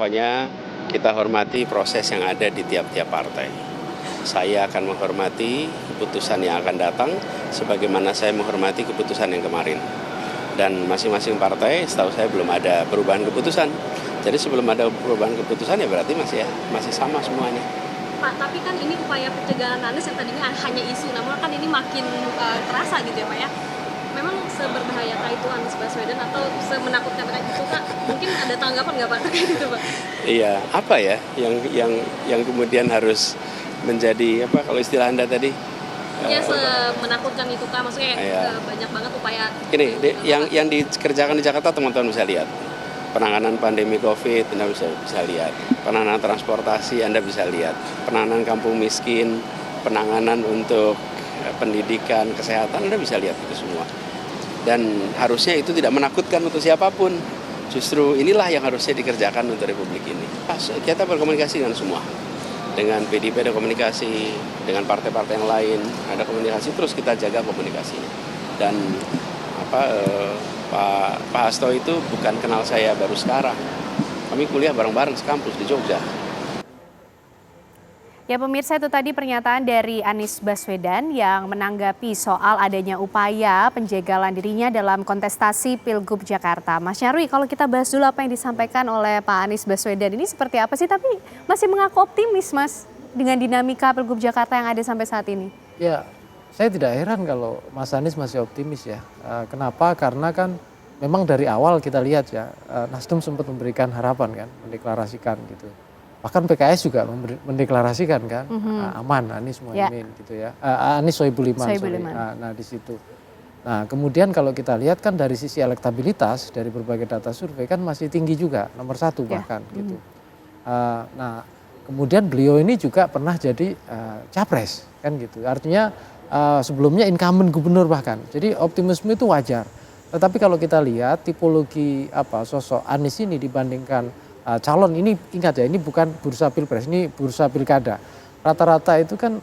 pokoknya kita hormati proses yang ada di tiap-tiap partai. Saya akan menghormati keputusan yang akan datang sebagaimana saya menghormati keputusan yang kemarin. Dan masing-masing partai setahu saya belum ada perubahan keputusan. Jadi sebelum ada perubahan keputusan ya berarti masih sama semuanya. Pak, tapi kan ini upaya pencegahan Anies yang tadinya hanya isu, namun kan ini makin terasa gitu ya Pak ya. Memang seberbahayakah itu Anies Baswedan atau semenakutkan itu Kak? Mungkin ada tanggapan nggak Pak terkait itu Pak? Iya, apa ya yang kemudian harus menjadi apa kalau istilah Anda tadi? Ya semenakutkan itu Kak, maksudnya banyak banget upaya. Gini, yang dikerjakan di Jakarta teman-teman bisa lihat. Penanganan pandemi COVID Anda bisa lihat. Penanganan transportasi Anda bisa lihat. Penanganan kampung miskin, penanganan untuk pendidikan, kesehatan Anda bisa lihat itu semua. Dan harusnya itu tidak menakutkan untuk siapapun. Justru inilah yang harusnya dikerjakan untuk Republik ini. Kita berkomunikasi dengan semua. Dengan PDIP ada komunikasi, dengan partai-partai yang lain ada komunikasi, terus kita jaga komunikasinya. Dan Pak Hasto itu bukan kenal saya baru sekarang. Kami kuliah bareng-bareng sekampus di Jogja. Ya pemirsa, itu tadi pernyataan dari Anies Baswedan yang menanggapi soal adanya upaya penjagalan dirinya dalam kontestasi Pilgub Jakarta. Mas Nyarwi, kalau kita bahas dulu apa yang disampaikan oleh Pak Anies Baswedan ini seperti apa sih? Tapi masih mengaku optimis Mas dengan dinamika Pilgub Jakarta yang ada sampai saat ini. Ya, saya tidak heran kalau Mas Anies masih optimis ya. Kenapa? Karena kan memang dari awal kita lihat ya, Nasdem sempat memberikan harapan kan, mendeklarasikan gitu. Bahkan PKS juga mendeklarasikan kan, aman Anies Muhaimin gitu ya, Anies Sohibul Iman. Nah di situ. Nah kemudian kalau kita lihat kan dari sisi elektabilitas dari berbagai data survei kan masih tinggi juga, nomor 1 bahkan gitu. Nah kemudian beliau ini juga pernah jadi capres kan gitu. Artinya sebelumnya incumbent gubernur bahkan. Jadi optimisme itu wajar. Tetapi kalau kita lihat tipologi sosok Anies ini dibandingkan calon ini, ingat ya, ini bukan bursa pilpres, ini bursa pilkada. Rata-rata itu kan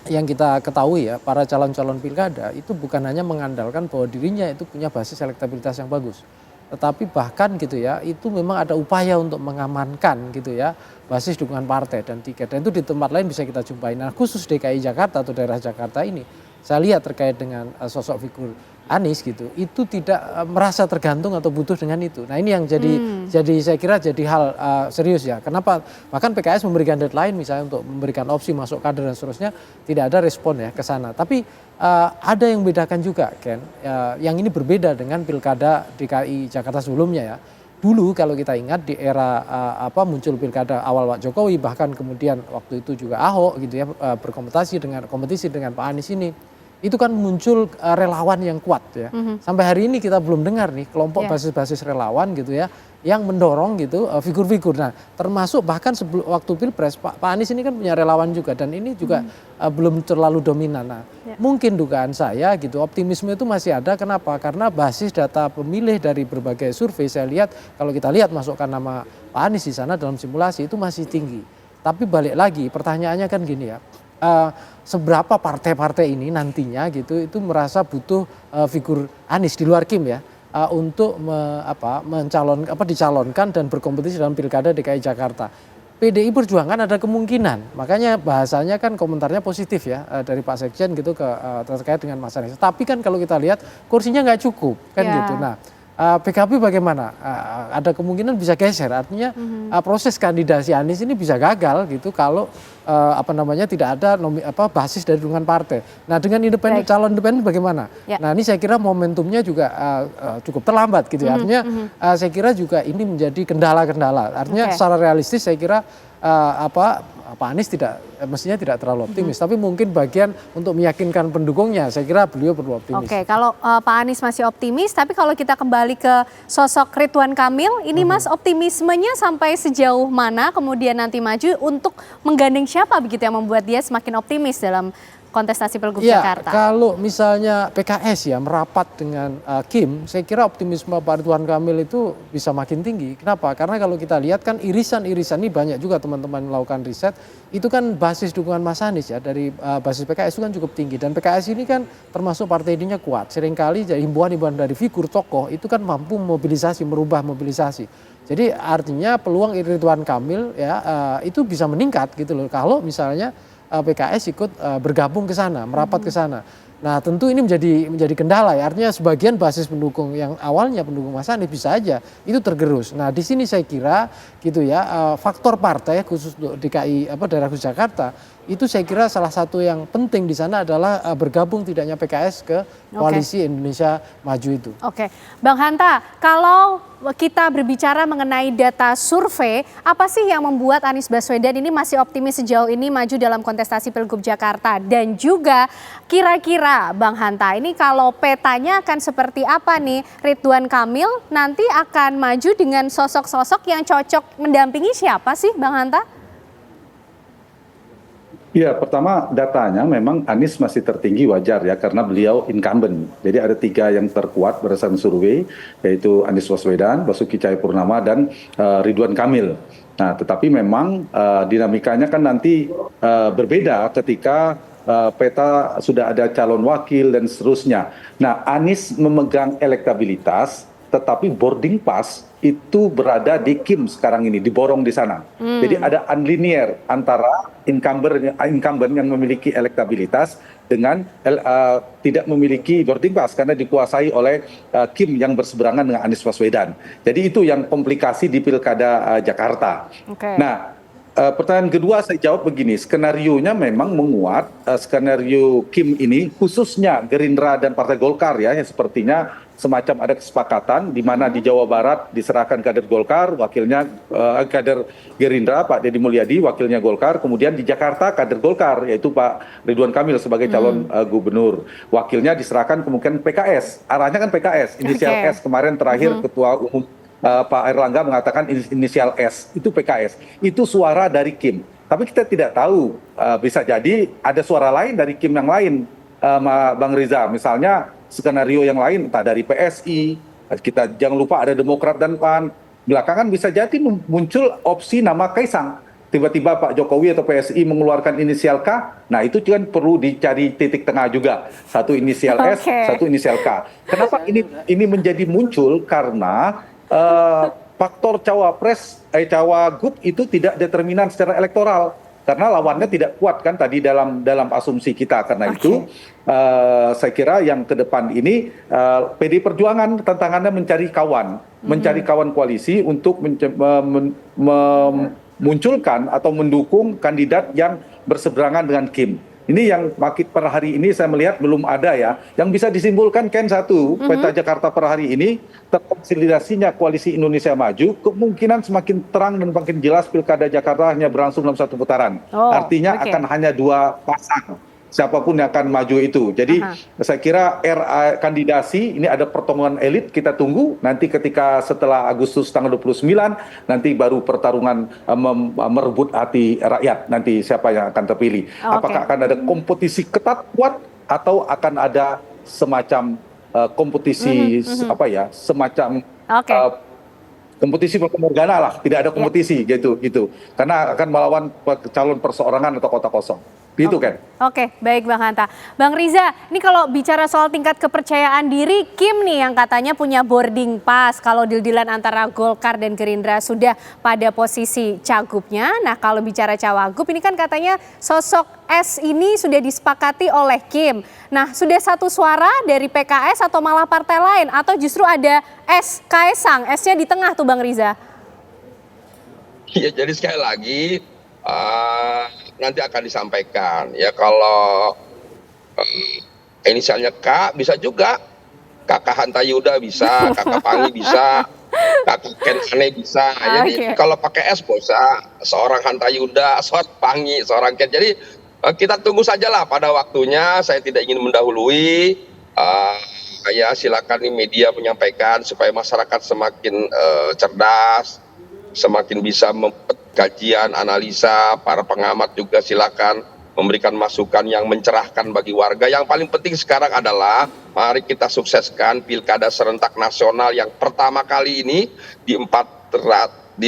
yang kita ketahui ya, para calon-calon pilkada itu bukan hanya mengandalkan bahwa dirinya itu punya basis elektabilitas yang bagus. Tetapi bahkan gitu ya, itu memang ada upaya untuk mengamankan gitu ya, basis dukungan partai dan tiket. Dan itu di tempat lain bisa kita jumpai. Nah khusus DKI Jakarta atau daerah Jakarta ini, saya lihat terkait dengan sosok figur Anies gitu, itu tidak merasa tergantung atau butuh dengan itu. Nah ini yang jadi saya kira jadi hal serius ya. Kenapa? Bahkan PKS memberikan deadline misalnya untuk memberikan opsi masuk kader dan seterusnya, tidak ada respon ya ke sana. Tapi ada yang membedakan juga Ken, yang ini berbeda dengan pilkada DKI Jakarta sebelumnya ya. Dulu kalau kita ingat di era muncul pilkada awal Pak Jokowi, bahkan kemudian waktu itu juga Ahok gitu ya, berkompetisi dengan Pak Anies ini. Itu kan muncul relawan yang kuat ya. Sampai hari ini kita belum dengar nih kelompok basis-basis relawan gitu ya yang mendorong gitu figur-figur. Nah, termasuk bahkan sebelum waktu Pilpres Pak Anies ini kan punya relawan juga dan ini juga belum terlalu dominan. Nah, mungkin dugaan saya gitu optimisme itu masih ada. Kenapa? Karena basis data pemilih dari berbagai survei saya lihat, kalau kita lihat masukkan nama Pak Anies di sana dalam simulasi itu masih tinggi. Tapi balik lagi pertanyaannya kan gini ya. Seberapa partai-partai ini nantinya gitu itu merasa butuh figur Anies di luar Kim ya untuk dicalonkan dan berkompetisi dalam pilkada DKI Jakarta. PDI Perjuangan ada kemungkinan, makanya bahasanya kan komentarnya positif ya dari Pak Sekjen gitu terkait dengan Mas Anies. Tapi kan kalau kita lihat kursinya nggak cukup kan gitu. Nah PKB bagaimana? Ada kemungkinan bisa geser, artinya proses kandidasi Anies ini bisa gagal gitu kalau tidak ada basis dari dukungan partai. Nah dengan calon independen bagaimana? Nah ini saya kira momentumnya juga cukup terlambat gitu ya. Artinya saya kira juga ini menjadi kendala-kendala. Artinya secara realistis saya kira Pak Anies mestinya tidak terlalu optimis, tapi mungkin bagian untuk meyakinkan pendukungnya, saya kira beliau perlu optimis. Oke, kalau Pak Anies masih optimis, tapi kalau kita kembali ke sosok Ridwan Kamil, ini Mas optimismenya sampai sejauh mana kemudian nanti maju untuk menggandeng siapa begitu yang membuat dia semakin optimis dalam kontestasi Pilgub Iya, Jakarta? kalau misalnya PKS ya merapat dengan Kim, saya kira optimisme Pak Ridwan Kamil itu bisa makin tinggi. Kenapa? Karena kalau kita lihat kan irisan-irisan ini banyak juga teman-teman melakukan riset, itu kan basis dukungan Mas Anies ya dari basis PKS itu kan cukup tinggi. Dan PKS ini kan termasuk partai ininya kuat. Seringkali himbauan-himbauan dari figur tokoh itu kan mampu mobilisasi, merubah mobilisasi. Jadi artinya peluang Ridwan Kamil ya itu bisa meningkat gitu loh. Kalau misalnya PKS ikut bergabung ke sana, merapat ke sana. Nah tentu ini menjadi kendala ya, artinya sebagian basis pendukung yang awalnya pendukung Mas Anies bisa aja itu tergerus. Nah di sini saya kira gitu ya faktor partai khusus untuk DKI daerah khusus Jakarta itu saya kira salah satu yang penting di sana adalah bergabung tidaknya PKS ke koalisi Indonesia Maju itu. Oke, Bang Hanta, kalau kita berbicara mengenai data survei, apa sih yang membuat Anies Baswedan ini masih optimis sejauh ini maju dalam kontestasi Pilgub Jakarta? Dan juga kira-kira Bang Hanta, ini kalau petanya akan seperti apa nih? Ridwan Kamil nanti akan maju dengan sosok-sosok yang cocok mendampingi siapa sih Bang Hanta? Ya, pertama datanya memang Anies masih tertinggi wajar ya karena beliau incumbent. Jadi ada 3 yang terkuat berdasarkan survei yaitu Anies Baswedan, Basuki Cahayapurnama dan Ridwan Kamil. Nah, tetapi memang dinamikanya kan nanti berbeda ketika peta sudah ada calon wakil dan seterusnya. Nah, Anies memegang elektabilitas tetapi boarding pass itu berada di Kim sekarang ini, diborong di sana. Jadi ada unlinear antara incumbent yang memiliki elektabilitas dengan tidak memiliki boarding pass karena dikuasai oleh Kim yang berseberangan dengan Anies Baswedan. Jadi itu yang komplikasi di Pilkada Jakarta. Nah, pertanyaan kedua saya jawab begini, skenarionya memang menguat, skenario Kim ini khususnya Gerindra dan Partai Golkar ya, yang sepertinya semacam ada kesepakatan di mana di Jawa Barat diserahkan kader Golkar, wakilnya kader Gerindra Pak Deddy Mulyadi, wakilnya Golkar, kemudian di Jakarta kader Golkar yaitu Pak Ridwan Kamil sebagai calon gubernur, wakilnya diserahkan kemungkinan PKS, arahnya kan PKS, inisial S kemarin terakhir Ketua Umum Pak Erlangga mengatakan inisial S, itu PKS, itu suara dari Kim. Tapi kita tidak tahu, bisa jadi ada suara lain dari Kim yang lain, Bang Riza, misalnya skenario yang lain entah dari PSI, kita jangan lupa ada Demokrat dan PAN, belakangan bisa jadi muncul opsi nama Kaisang. Tiba-tiba Pak Jokowi atau PSI mengeluarkan inisial K, nah itu kan perlu dicari titik tengah juga. Satu inisial S, satu inisial K. Kenapa ini menjadi muncul? Karena faktor cawagup itu tidak determinan secara elektoral. Karena lawannya tidak kuat kan tadi dalam asumsi kita. Karena itu saya kira yang ke depan ini PD Perjuangan tantangannya mencari kawan koalisi untuk memunculkan atau mendukung kandidat yang berseberangan dengan Kim. Ini yang makin per hari ini saya melihat belum ada ya. Yang bisa disimpulkan kan satu, peta Jakarta per hari ini terkonsolidasinya koalisi Indonesia Maju kemungkinan semakin terang dan makin jelas Pilkada Jakarta hanya berlangsung dalam 1 putaran. Artinya akan hanya 2 pasang. Siapapun yang akan maju itu. Jadi saya kira kandidasi ini ada pertemuan elit, kita tunggu nanti ketika setelah Agustus tanggal 29 nanti baru pertarungan merebut hati rakyat, nanti siapa yang akan terpilih. Apakah akan ada kompetisi ketat kuat atau akan ada semacam kompetisi semacam kompetisi morgana lah, tidak ada kompetisi gitu. Karena akan melawan calon perseorangan atau kota kosong. Gitu kan. Oke, baik Bang Hanta. Bang Riza, ini kalau bicara soal tingkat kepercayaan diri, Kim nih yang katanya punya boarding pass. Kalau deal-dealan antara Golkar dan Gerindra sudah pada posisi cagupnya. Nah kalau bicara cawagup ini kan katanya sosok S ini sudah disepakati oleh Kim. Nah sudah satu suara dari PKS atau malah partai lain? Atau justru ada S, Kaisang, S-nya di tengah tuh Bang Riza? Ya jadi sekali lagi nanti akan disampaikan ya, kalau inisialnya K bisa juga Kakak Hanta Yuda bisa, Kakak Pangi bisa, Kakak Ken Ane bisa. Jadi kalau pakai S bisa seorang Hanta Yuda, seorang Pangi, seorang Ken. Jadi kita tunggu sajalah pada waktunya. Saya tidak ingin mendahului. Ya silakan nih media menyampaikan supaya masyarakat semakin cerdas, semakin bisa membuat kajian, analisa, para pengamat juga silakan. memberikan masukan yang mencerahkan bagi warga. Yang paling penting sekarang adalah mari kita sukseskan Pilkada serentak nasional yang pertama kali ini di 545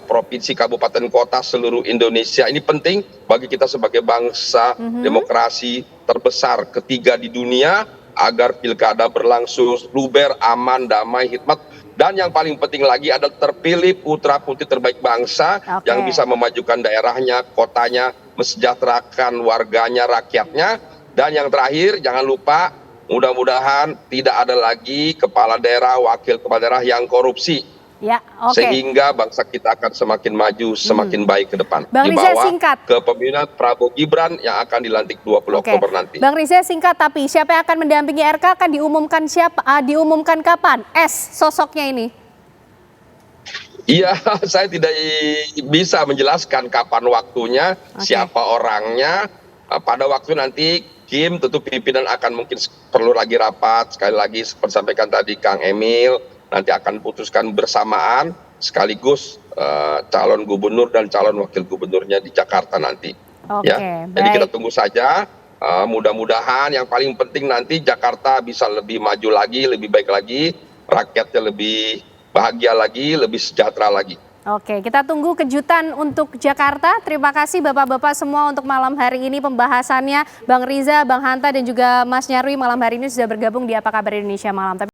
provinsi, kabupaten, kota seluruh Indonesia. Ini penting bagi kita sebagai bangsa demokrasi terbesar ketiga di dunia, agar pilkada berlangsung luber, aman, damai, hikmat. Dan yang paling penting lagi adalah terpilih putra-putri terbaik bangsa yang bisa memajukan daerahnya, kotanya, mesejahterakan warganya, rakyatnya. Dan yang terakhir, jangan lupa, mudah-mudahan tidak ada lagi kepala daerah, wakil kepala daerah yang korupsi. Ya, Sehingga bangsa kita akan semakin maju, semakin baik ke depan. Bang Di Riza, bawah singkat. kepemimpinan Prabowo Gibran yang akan dilantik 20 Oktober nanti. Bang Riza, singkat, tapi siapa yang akan mendampingi RK akan diumumkan diumumkan kapan? Sosoknya ini. Iya, saya tidak bisa menjelaskan kapan waktunya, siapa orangnya. Pada waktu nanti Kim tentu pimpinan akan mungkin perlu lagi rapat, sekali lagi seperti sampaikan tadi Kang Emil, nanti akan putuskan bersamaan sekaligus calon gubernur dan calon wakil gubernurnya di Jakarta nanti. Jadi kita tunggu saja. Mudah-mudahan yang paling penting nanti Jakarta bisa lebih maju lagi, lebih baik lagi, rakyatnya lebih bahagia lagi, lebih sejahtera lagi. Oke, kita tunggu kejutan untuk Jakarta. Terima kasih Bapak-Bapak semua untuk malam hari ini pembahasannya. Bang Riza, Bang Hanta dan juga Mas Nyarwi malam hari ini sudah bergabung di Apa Kabar Indonesia Malam.